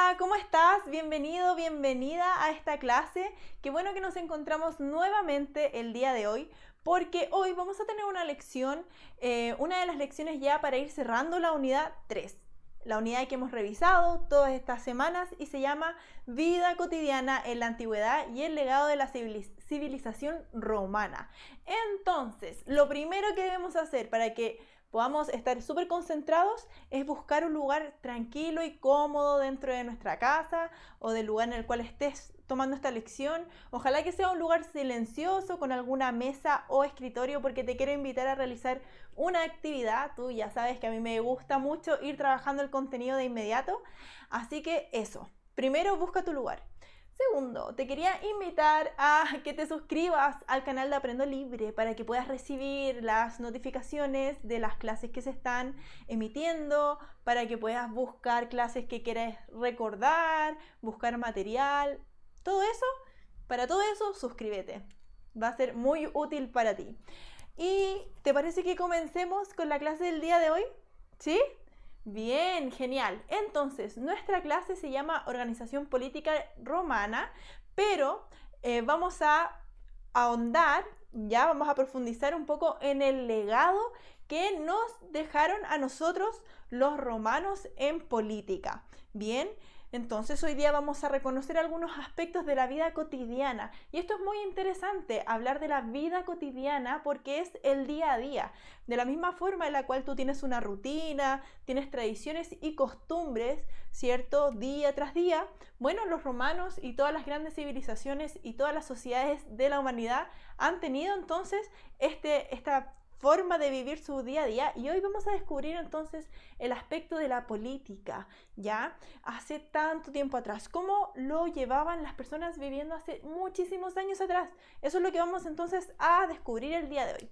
Hola, ¿cómo estás? Bienvenido, bienvenida a esta clase. Qué bueno que nos encontramos nuevamente el día de hoy, porque hoy vamos a tener una lección, una de las lecciones ya para ir cerrando la unidad 3. La unidad que hemos revisado todas estas semanas y se llama Vida cotidiana en la antigüedad y el legado de la civilización romana. Entonces, lo primero que debemos hacer para que podamos estar súper concentrados es buscar un lugar tranquilo y cómodo dentro de nuestra casa o del lugar en el cual estés tomando esta lección. Ojalá que sea un lugar silencioso con alguna mesa o escritorio, porque te quiero invitar a realizar una actividad. Tú ya sabes que a mí me gusta mucho ir trabajando el contenido de inmediato, así que eso, primero busca tu lugar. Segundo, te quería invitar a que te suscribas al canal de Aprendo Libre para que puedas recibir las notificaciones de las clases que se están emitiendo, para que puedas buscar clases que quieres recordar, buscar material, todo eso. Para todo eso, suscríbete. Va a ser muy útil para ti. ¿Y te parece que comencemos con la clase del día de hoy? ¿Sí? Bien, genial. Entonces, nuestra clase se llama Organización Política Romana, pero vamos a ahondar, ya vamos a profundizar un poco en el legado que nos dejaron a nosotros los romanos en política. Bien, entonces hoy día vamos a reconocer algunos aspectos de la vida cotidiana. Y esto es muy interesante, hablar de la vida cotidiana, porque es el día a día. De la misma forma en la cual tú tienes una rutina, tienes tradiciones y costumbres, ¿cierto? Día tras día. Bueno, los romanos y todas las grandes civilizaciones y todas las sociedades de la humanidad han tenido entonces esta forma de vivir su día a día, y hoy vamos a descubrir entonces el aspecto de la política, ¿ya? Hace tanto tiempo atrás, cómo lo llevaban las personas viviendo hace muchísimos años atrás. Eso es lo que vamos entonces a descubrir el día de hoy.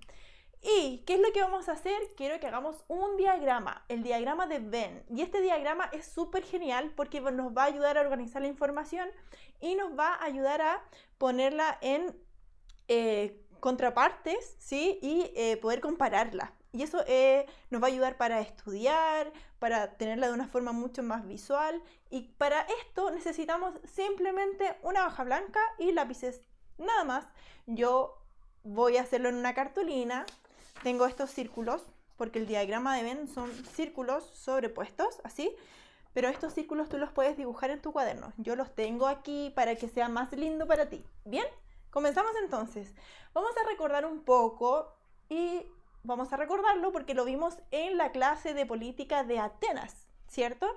¿Y qué es lo que vamos a hacer? Quiero que hagamos un diagrama, el diagrama de Venn. Y este diagrama es súper genial porque nos va a ayudar a organizar la información y nos va a ayudar a ponerla en contrapartes, ¿sí? Y poder compararla. Y eso nos va a ayudar para estudiar, para tenerla de una forma mucho más visual. Y para esto necesitamos simplemente una hoja blanca y lápices. Nada más. Yo voy a hacerlo en una cartulina. Tengo estos círculos, porque el diagrama de Venn son círculos sobrepuestos, así. Pero estos círculos tú los puedes dibujar en tu cuaderno. Yo los tengo aquí para que sea más lindo para ti. ¿Bien? Comenzamos entonces. Vamos a recordar un poco y vamos a recordarlo porque lo vimos en la clase de política de Atenas, ¿cierto?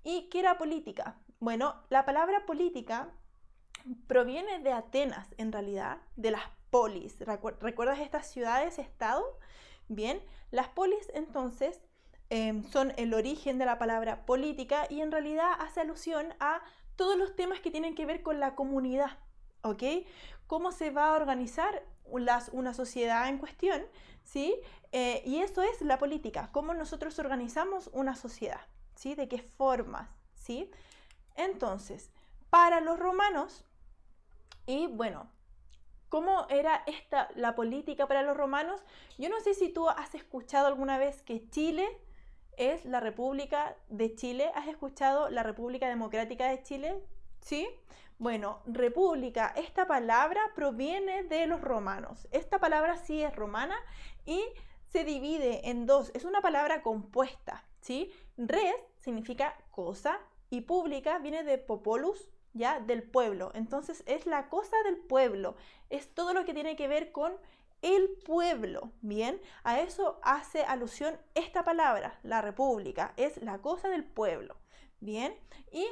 ¿Y qué era política? Bueno, la palabra política proviene de Atenas, en realidad, de las polis. ¿Recuerdas estas ciudades-estado? Bien, las polis entonces son el origen de la palabra política y en realidad hace alusión a todos los temas que tienen que ver con la comunidad, ¿ok? Cómo se va a organizar una sociedad en cuestión, ¿sí? Y eso es la política, cómo nosotros organizamos una sociedad, ¿sí? De qué formas, ¿sí? Entonces, para los romanos, y bueno, ¿cómo era la política para los romanos? Yo no sé si tú has escuchado alguna vez que Chile es la República de Chile. ¿Has escuchado la República Democrática de Chile? ¿Sí? Bueno, república, esta palabra proviene de los romanos. Esta palabra sí es romana y se divide en dos. Es una palabra compuesta, ¿sí? Res significa cosa y pública viene de popolus, ¿ya? Del pueblo. Entonces es la cosa del pueblo. Es todo lo que tiene que ver con el pueblo, ¿bien? A eso hace alusión esta palabra, la república, es la cosa del pueblo, ¿bien? ¿Y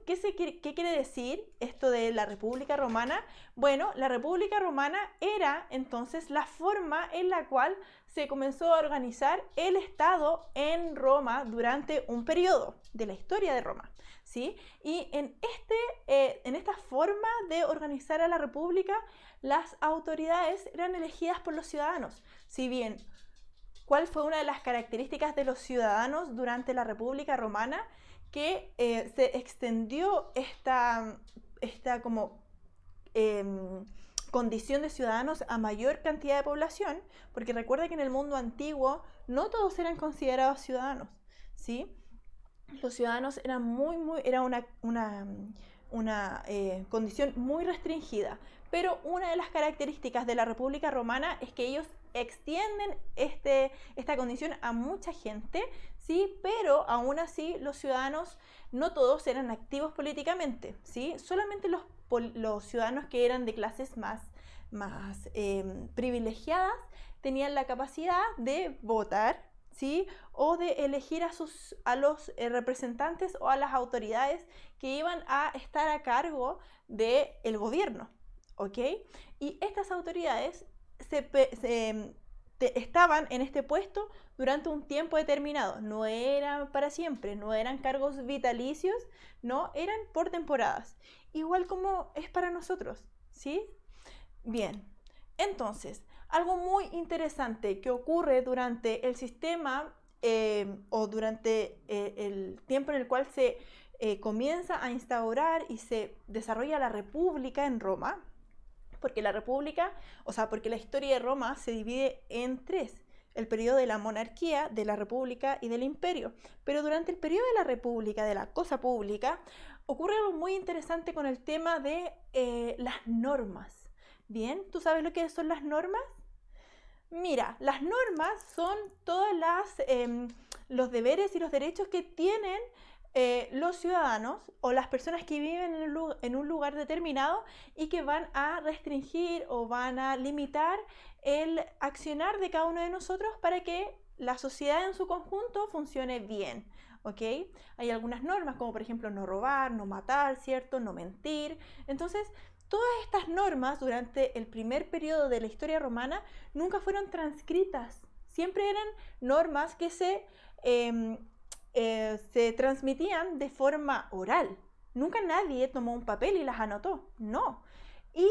qué quiere decir esto de la República Romana? Bueno, la República Romana era entonces la forma en la cual se comenzó a organizar el Estado en Roma durante un periodo de la historia de Roma, ¿sí? Y en esta forma de organizar a la República, las autoridades eran elegidas por los ciudadanos. Si bien, ¿cuál fue una de las características de los ciudadanos durante la República Romana? Que se extendió esta como condición de ciudadanos a mayor cantidad de población, porque recuerda que en el mundo antiguo no todos eran considerados ciudadanos, ¿sí? los ciudadanos eran era una condición muy restringida. Pero una de las características de la República Romana es que ellos extienden esta condición a mucha gente, ¿sí? Pero aún así los ciudadanos no todos eran activos políticamente, ¿sí? Solamente los ciudadanos que eran de clases más privilegiadas tenían la capacidad de votar, ¿sí? O de elegir a los representantes o a las autoridades que iban a estar a cargo del gobierno, ¿ok? Y estas autoridades estaban en este puesto durante un tiempo determinado, no eran para siempre, no eran cargos vitalicios, no, eran por temporadas, igual como es para nosotros, ¿sí? Bien, entonces, algo muy interesante que ocurre durante el sistema o durante el tiempo en el cual se comienza a instaurar y se desarrolla la República en Roma, porque la República, o sea, porque la historia de Roma se divide en tres: el periodo de la monarquía, de la República y del imperio. Pero durante el periodo de la República, de la cosa pública, ocurre algo muy interesante con el tema de las normas. Bien, ¿tú sabes lo que son las normas? Mira, las normas son todos los deberes y los derechos que tienen los ciudadanos o las personas que viven en un lugar determinado y que van a restringir o van a limitar el accionar de cada uno de nosotros para que la sociedad en su conjunto funcione bien, ¿ok? Hay algunas normas como por ejemplo no robar, no matar, ¿cierto? No mentir. Entonces, todas estas normas durante el primer periodo de la historia romana nunca fueron transcritas. Siempre eran normas que se transmitían de forma oral. Nunca nadie tomó un papel y las anotó. No. Y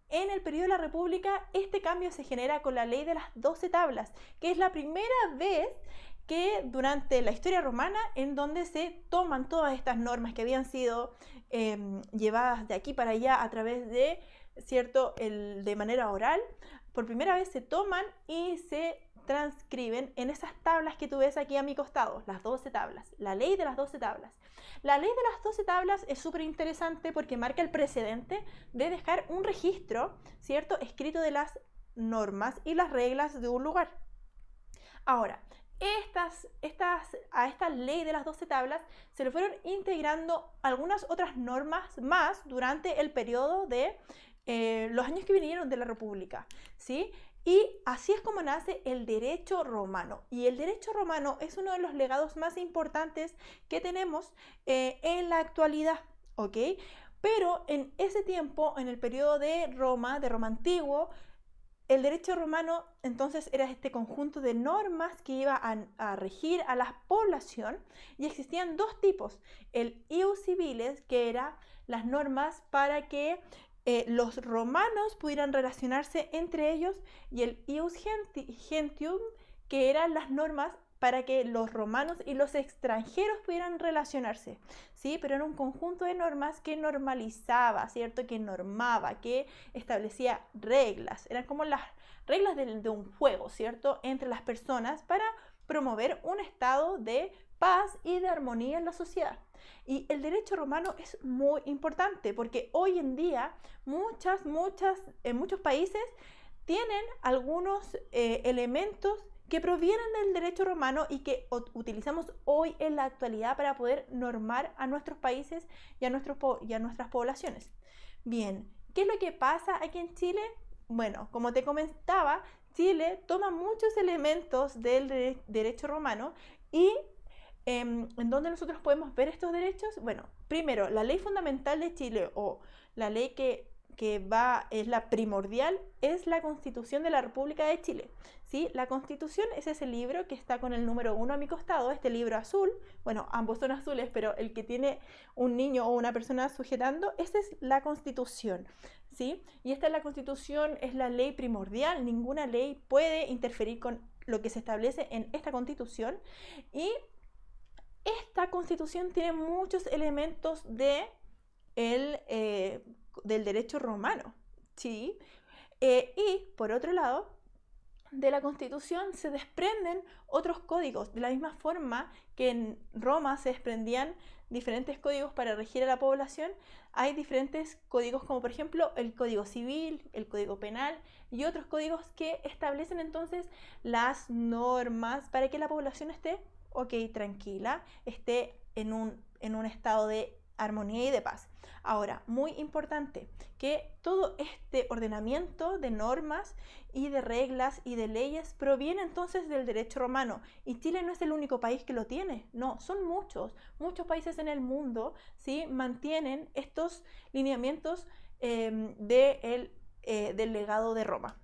en el periodo de la República este cambio se genera con la ley de las 12 tablas, que es la primera vez que durante la historia romana en donde se toman todas estas normas que habían sido llevadas de aquí para allá a través de, ¿cierto?, de manera oral, por primera vez se toman y se transcriben en esas tablas que tú ves aquí a mi costado, las 12 tablas, la ley de las 12 tablas. La ley de las 12 tablas es súper interesante porque marca el precedente de dejar un registro, ¿cierto?, escrito de las normas y las reglas de un lugar. Ahora, a esta ley de las 12 tablas se le fueron integrando algunas otras normas más durante el periodo de los años que vinieron de la República, ¿sí? Y así es como nace el derecho romano. Y el derecho romano es uno de los legados más importantes que tenemos en la actualidad, ¿ok? Pero en ese tiempo, en el periodo de Roma antiguo, el derecho romano entonces era este conjunto de normas que iba a regir a la población, y existían dos tipos: el ius civiles, que eran las normas para que los romanos pudieran relacionarse entre ellos, y el ius gentium, que eran las normas para que los romanos y los extranjeros pudieran relacionarse, ¿sí? Pero era un conjunto de normas que normalizaba, ¿cierto? Que normaba, que establecía reglas. Eran como las reglas de un juego, ¿cierto?, entre las personas para promover un estado de paz y de armonía en la sociedad. Y el derecho romano es muy importante porque hoy en día en muchos países tienen algunos elementos que provienen del derecho romano y que utilizamos hoy en la actualidad para poder normar a nuestros países y a nuestras poblaciones. Bien, ¿qué es lo que pasa aquí en Chile? Bueno, como te comentaba, Chile toma muchos elementos del derecho romano y ¿en dónde nosotros podemos ver estos derechos? Bueno, primero, la ley fundamental de Chile, o la ley que es la primordial, es la Constitución de la República de Chile, ¿sí? La Constitución es ese libro que está con el número 1 a mi costado, este libro azul. Bueno, ambos son azules, pero el que tiene un niño o una persona sujetando, esa es la Constitución, ¿sí? Y esta es la Constitución, es la ley primordial. Ninguna ley puede interferir con lo que se establece en esta Constitución, y esta Constitución tiene muchos elementos del derecho romano, ¿sí? Y por otro lado, de la Constitución se desprenden otros códigos, de la misma forma que en Roma se desprendían diferentes códigos para regir a la población. Hay diferentes códigos, como por ejemplo el Código Civil, el Código Penal y otros códigos que establecen entonces las normas para que la población esté tranquila, esté en un estado de armonía y de paz. Ahora, muy importante que todo este ordenamiento de normas y de reglas y de leyes proviene entonces del derecho romano, y Chile no es el único país que lo tiene, no, son muchos países en el mundo, ¿sí? Mantienen estos lineamientos del legado de Roma.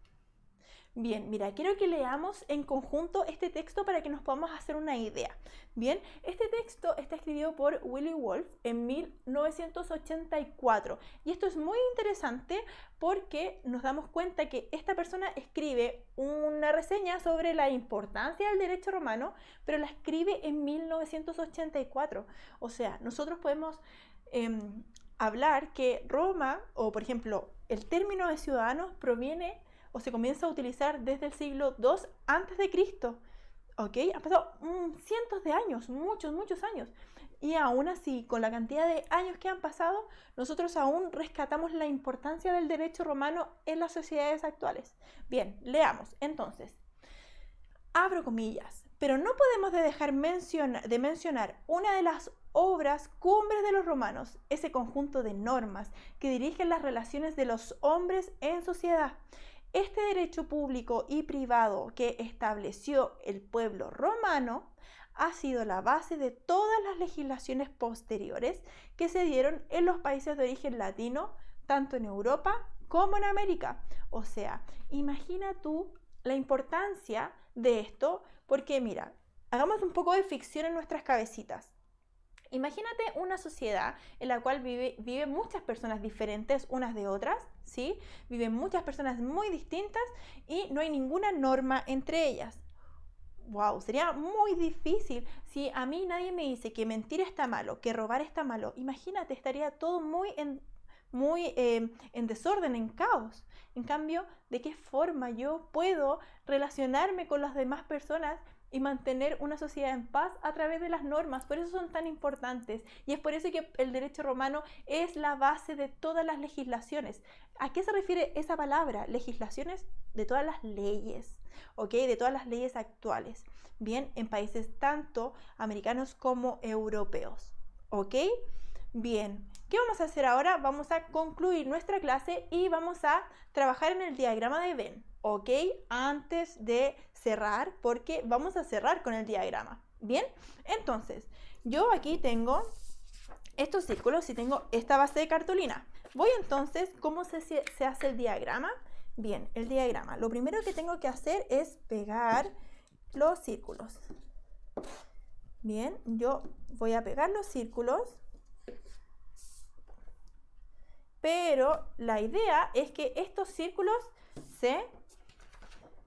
Bien, mira, quiero que leamos en conjunto este texto para que nos podamos hacer una idea. Bien, este texto está escrito por Willy Wolf en 1984 y esto es muy interesante porque nos damos cuenta que esta persona escribe una reseña sobre la importancia del derecho romano, pero la escribe en 1984. O sea, nosotros podemos hablar que Roma, o por ejemplo, el término de ciudadanos proviene o se comienza a utilizar desde el siglo II antes de Cristo. ¿Ok? Han pasado cientos de años, muchos años. Y aún así, con la cantidad de años que han pasado, nosotros aún rescatamos la importancia del derecho romano en las sociedades actuales. Bien, leamos. Entonces, abro comillas, pero no podemos dejar de mencionar una de las obras cumbres de los romanos, ese conjunto de normas que dirigen las relaciones de los hombres en sociedad. Este derecho público y privado que estableció el pueblo romano ha sido la base de todas las legislaciones posteriores que se dieron en los países de origen latino, tanto en Europa como en América. O sea, imagina tú la importancia de esto, porque mira, hagamos un poco de ficción en nuestras cabecitas. Imagínate una sociedad en la cual viven muchas personas diferentes unas de otras, ¿sí? Viven muchas personas muy distintas y no hay ninguna norma entre ellas. Wow, sería muy difícil. Si a mí nadie me dice que mentir está malo, que robar está malo, imagínate, estaría todo muy en desorden, en caos. En cambio, ¿de qué forma yo puedo relacionarme con las demás personas y mantener una sociedad en paz a través de las normas? Por eso son tan importantes y es por eso que el derecho romano es la base de todas las legislaciones. ¿A qué se refiere esa palabra? Legislaciones de todas las leyes, ¿ok? De todas las leyes actuales, bien, en países tanto americanos como europeos, ¿ok? Bien, ¿qué vamos a hacer ahora? Vamos a concluir nuestra clase y vamos a trabajar en el diagrama de Venn, ¿ok? Antes de cerrar, porque vamos a cerrar con el diagrama. Bien, entonces, yo aquí tengo estos círculos y tengo esta base de cartulina. Voy entonces, ¿cómo se hace el diagrama? Bien, el diagrama. Lo primero que tengo que hacer es pegar los círculos. Bien, yo voy a pegar los círculos. Pero la idea es que estos círculos se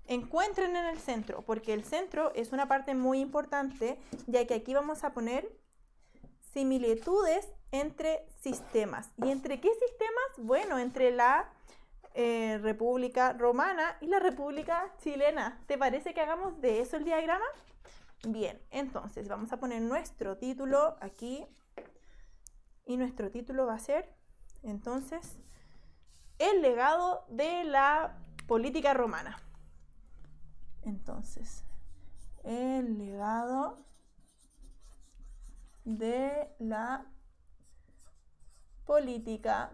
encuentren en el centro, porque el centro es una parte muy importante, ya que aquí vamos a poner similitudes entre sistemas. ¿Y entre qué sistemas? Bueno, entre la República Romana y la República Chilena. ¿Te parece que hagamos de eso el diagrama? Bien, entonces vamos a poner nuestro título aquí y nuestro título va a ser, entonces, el legado de la política romana. Entonces, el legado de la política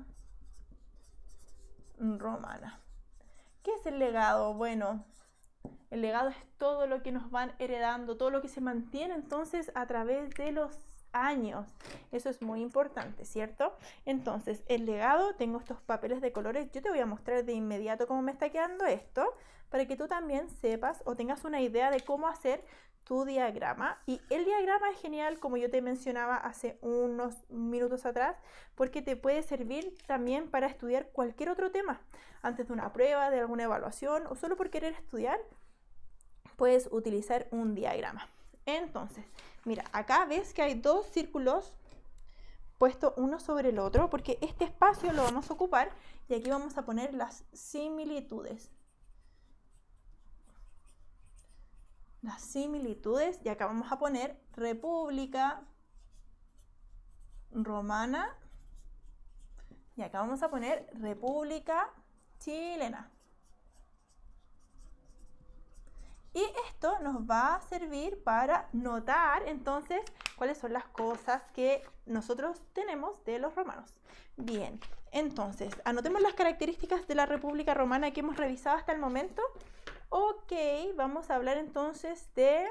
romana. ¿Qué es el legado? Bueno, el legado es todo lo que nos van heredando, todo lo que se mantiene entonces a través de los años. Eso es muy importante, ¿cierto? Entonces, el legado, tengo estos papeles de colores. Yo te voy a mostrar de inmediato cómo me está quedando esto, para que tú también sepas o tengas una idea de cómo hacer tu diagrama. Y el diagrama es genial, como yo te mencionaba hace unos minutos atrás, porque te puede servir también para estudiar cualquier otro tema. Antes de una prueba, de alguna evaluación o solo por querer estudiar, puedes utilizar un diagrama. Entonces, mira, acá ves que hay dos círculos puestos uno sobre el otro, porque este espacio lo vamos a ocupar y aquí vamos a poner las similitudes. las similitudes, y acá vamos a poner República Romana, y acá vamos a poner República Chilena. Y esto nos va a servir para notar entonces cuáles son las cosas que nosotros tenemos de los romanos. Bien, entonces anotemos las características de la República Romana que hemos revisado hasta el momento. Ok, vamos a hablar entonces de...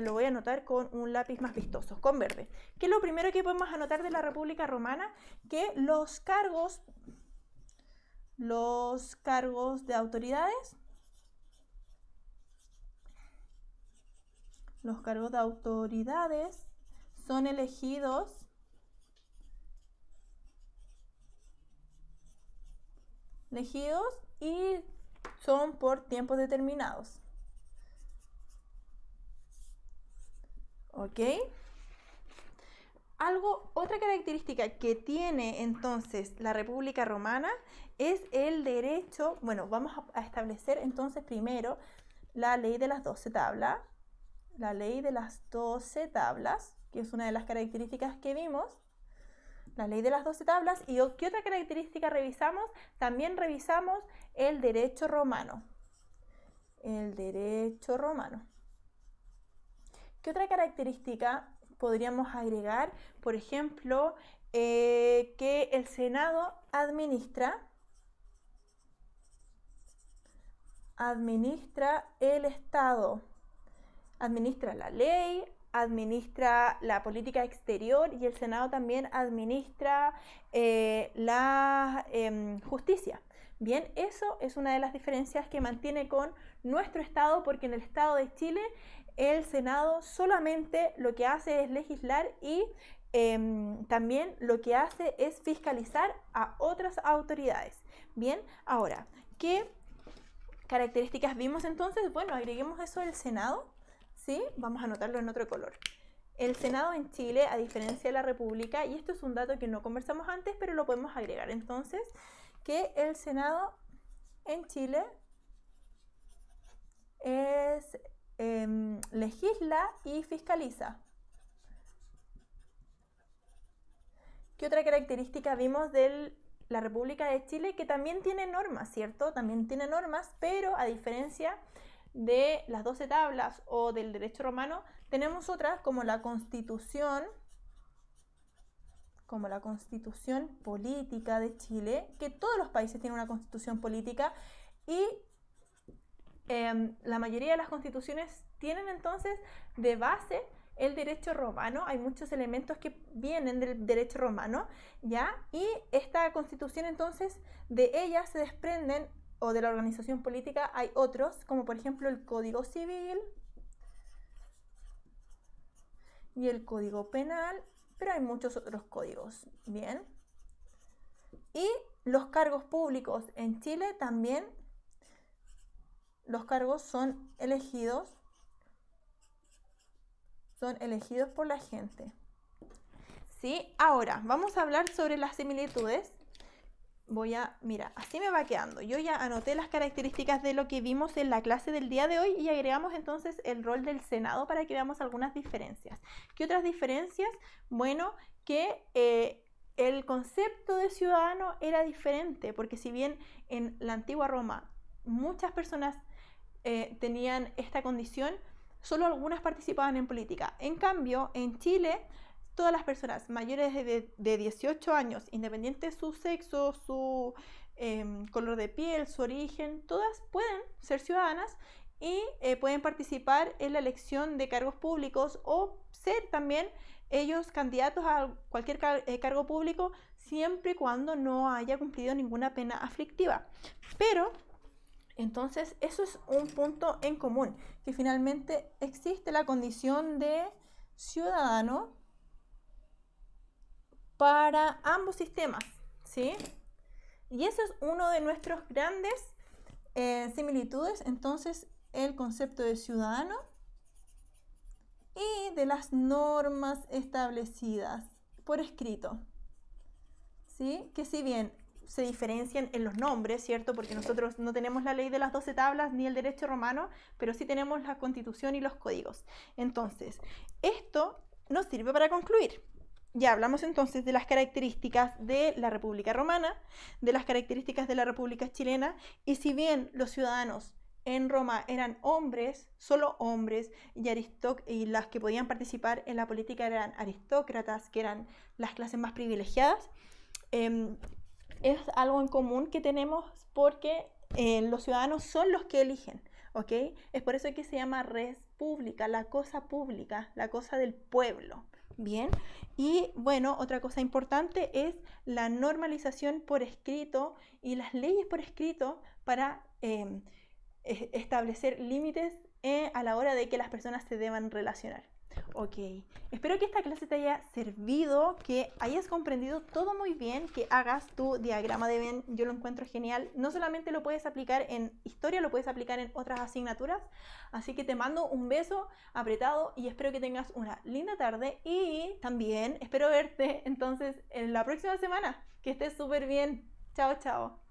lo voy a anotar con un lápiz más vistoso, con verde. ¿Qué es lo primero que podemos anotar de la República Romana? Que los cargos de autoridades, son elegidos y son por tiempos determinados. ¿Ok? Otra característica que tiene entonces la República Romana es el derecho. Bueno, vamos a establecer entonces primero la ley de las 12 tablas. La ley de las 12 tablas, que es una de las características que vimos. La ley de las 12 tablas. ¿Y qué otra característica revisamos? También revisamos el derecho romano. El derecho romano. ¿Qué otra característica podríamos agregar? Por ejemplo, que el Senado administra el Estado. Administra la ley, administra la política exterior, y el Senado también administra la justicia. Bien, eso es una de las diferencias que mantiene con nuestro Estado, porque en el Estado de Chile el Senado solamente lo que hace es legislar y también lo que hace es fiscalizar a otras autoridades. Bien, ahora, ¿qué características vimos entonces? Bueno, agreguemos eso del Senado. ¿Sí? Vamos a anotarlo en otro color. El Senado en Chile, a diferencia de la República, y esto es un dato que no conversamos antes, pero lo podemos agregar entonces, que el Senado en Chile legisla y fiscaliza. ¿Qué otra característica vimos de la República de Chile? Que también tiene normas, ¿cierto? También tiene normas, pero a diferencia de las 12 tablas o del derecho romano, tenemos otras como la Constitución Política de Chile, que todos los países tienen una constitución política, y la mayoría de las constituciones tienen entonces de base el derecho romano. Hay muchos elementos que vienen del derecho romano, ¿ya? Y esta constitución entonces, de ella se desprenden, o de la organización política hay otros, como por ejemplo el Código Civil y el Código Penal, pero hay muchos otros códigos, ¿bien? Y los cargos públicos en Chile también, los cargos son elegidos por la gente. ¿Sí? Ahora, vamos a hablar sobre las similitudes. Mira, así me va quedando. Yo ya anoté las características de lo que vimos en la clase del día de hoy, y agregamos entonces el rol del Senado para que veamos algunas diferencias. ¿Qué otras diferencias? Bueno, que el concepto de ciudadano era diferente, porque si bien en la antigua Roma muchas personas tenían esta condición, solo algunas participaban en política. En cambio, en Chile, todas las personas mayores de 18 años, independiente de su sexo, su color de piel, su origen, todas pueden ser ciudadanas y pueden participar en la elección de cargos públicos, o ser también ellos candidatos a cualquier cargo público, siempre y cuando no haya cumplido ninguna pena aflictiva. Pero entonces eso es un punto en común, que finalmente existe la condición de ciudadano para ambos sistemas, ¿sí? Y eso es uno de nuestros grandes similitudes, entonces, el concepto de ciudadano y de las normas establecidas por escrito, ¿sí? Que si bien se diferencian en los nombres, ¿cierto? Porque nosotros no tenemos la ley de las 12 tablas ni el derecho romano, pero sí tenemos la Constitución y los códigos. Entonces, esto nos sirve para concluir. Ya hablamos entonces de las características de la República Romana, de las características de la República Chilena, y si bien los ciudadanos en Roma eran hombres, solo hombres, y las que podían participar en la política eran aristócratas, que eran las clases más privilegiadas, es algo en común que tenemos porque los ciudadanos son los que eligen, ¿ok? Es por eso que se llama res pública, la cosa pública, la cosa del pueblo. Bien, y bueno, otra cosa importante es la normalización por escrito y las leyes por escrito para establecer límites a la hora de que las personas se deban relacionar. Ok, espero que esta clase te haya servido, que hayas comprendido todo muy bien, que hagas tu diagrama de Venn. Yo lo encuentro genial. No solamente lo puedes aplicar en historia, lo puedes aplicar en otras asignaturas. Así que te mando un beso apretado y espero que tengas una linda tarde y también espero verte entonces en la próxima semana. Que estés súper bien. Chao, chao.